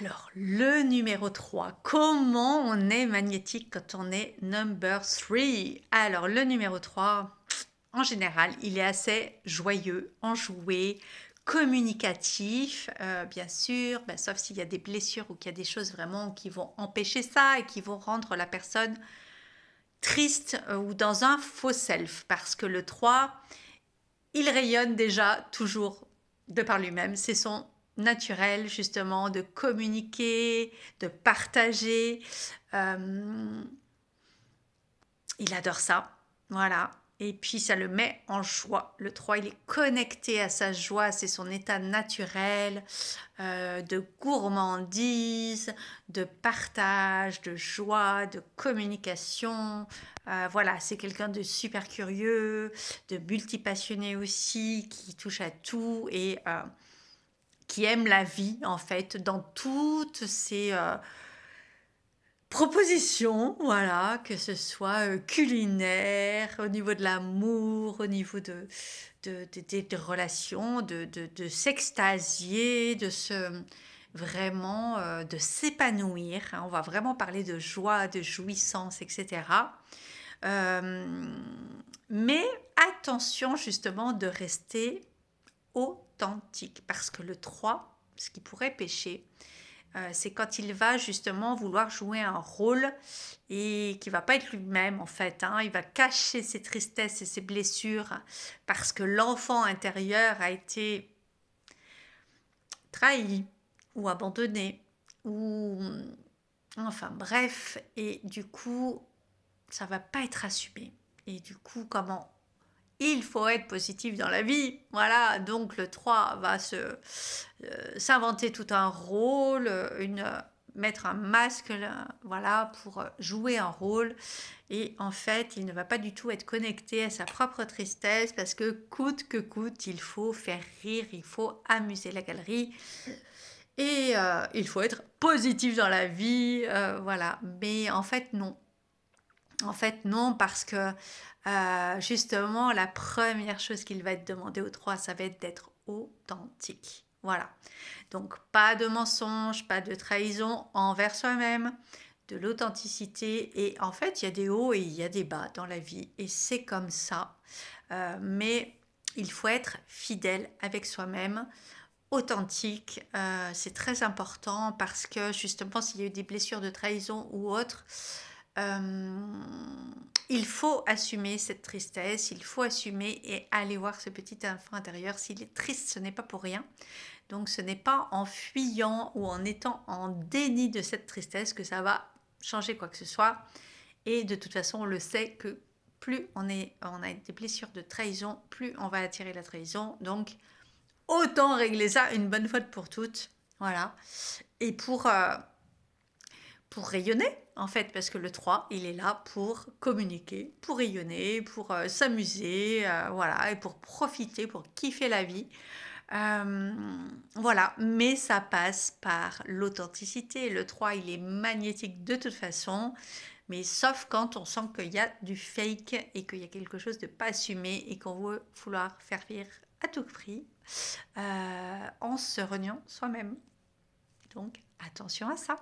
Alors, le numéro 3, comment on est magnétique quand on est number 3? Alors, le numéro 3, en général, il est assez joyeux, enjoué, communicatif, bien sûr, sauf s'il y a des blessures ou qu'il y a des choses vraiment qui vont empêcher ça et qui vont rendre la personne triste ou dans un faux self, parce que le 3, il rayonne déjà toujours de par lui-même. C'est son naturel justement de communiquer, de partager. Euh, il adore ça. Voilà. Et puis ça le met en joie. Le 3, il est connecté à sa joie, c'est son état naturel de gourmandise, de partage, de joie, de communication. Voilà, c'est quelqu'un de super curieux, de multipassionné aussi, qui touche à tout et qui aime la vie en fait dans toutes ses propositions, voilà, que ce soit culinaire, au niveau de l'amour, au niveau des relations, de s'extasier, de se vraiment de s'épanouir, hein. On va vraiment parler de joie, de jouissance, etc. Euh, mais attention justement de rester authentique, parce que le 3, ce qui pourrait pécher, c'est quand il va justement vouloir jouer un rôle et qui va pas être lui-même en fait, hein. Il va cacher ses tristesses et ses blessures parce que l'enfant intérieur a été trahi ou abandonné ou enfin bref, et du coup ça va pas être assumé. Et du coup, comment il faut être positif dans la vie. Voilà, donc le 3 va s'inventer tout un rôle, mettre un masque, là, voilà, pour jouer un rôle. Et en fait, il ne va pas du tout être connecté à sa propre tristesse parce que coûte que coûte, il faut faire rire, il faut amuser la galerie. Et il faut être positif dans la vie, voilà. Mais en fait, non. En fait, non, parce que justement, la première chose qu'il va être demandé aux 3, ça va être d'être authentique. Voilà. Donc, pas de mensonge, pas de trahison envers soi-même, de l'authenticité. Et en fait, il y a des hauts et il y a des bas dans la vie. Et c'est comme ça. Mais il faut être fidèle avec soi-même, authentique. C'est très important parce que justement, s'il y a eu des blessures de trahison ou autre, euh, il faut assumer cette tristesse, il faut assumer et aller voir ce petit enfant intérieur. S'il est triste, ce n'est pas pour rien. Donc ce n'est pas en fuyant ou en étant en déni de cette tristesse que ça va changer quoi que ce soit. Et de toute façon, on le sait que plus on a des blessures de trahison, plus on va attirer la trahison. Donc autant régler ça une bonne fois pour toutes. Voilà. Et pour rayonner, en fait, parce que le 3, il est là pour communiquer, pour rayonner, pour s'amuser, voilà, et pour profiter, pour kiffer la vie. Euh, voilà, mais ça passe par l'authenticité. Le 3, il est magnétique de toute façon, mais sauf quand on sent qu'il y a du fake et qu'il y a quelque chose de pas assumé et qu'on veut vouloir faire rire à tout prix en se reniant soi-même. Donc, attention à ça.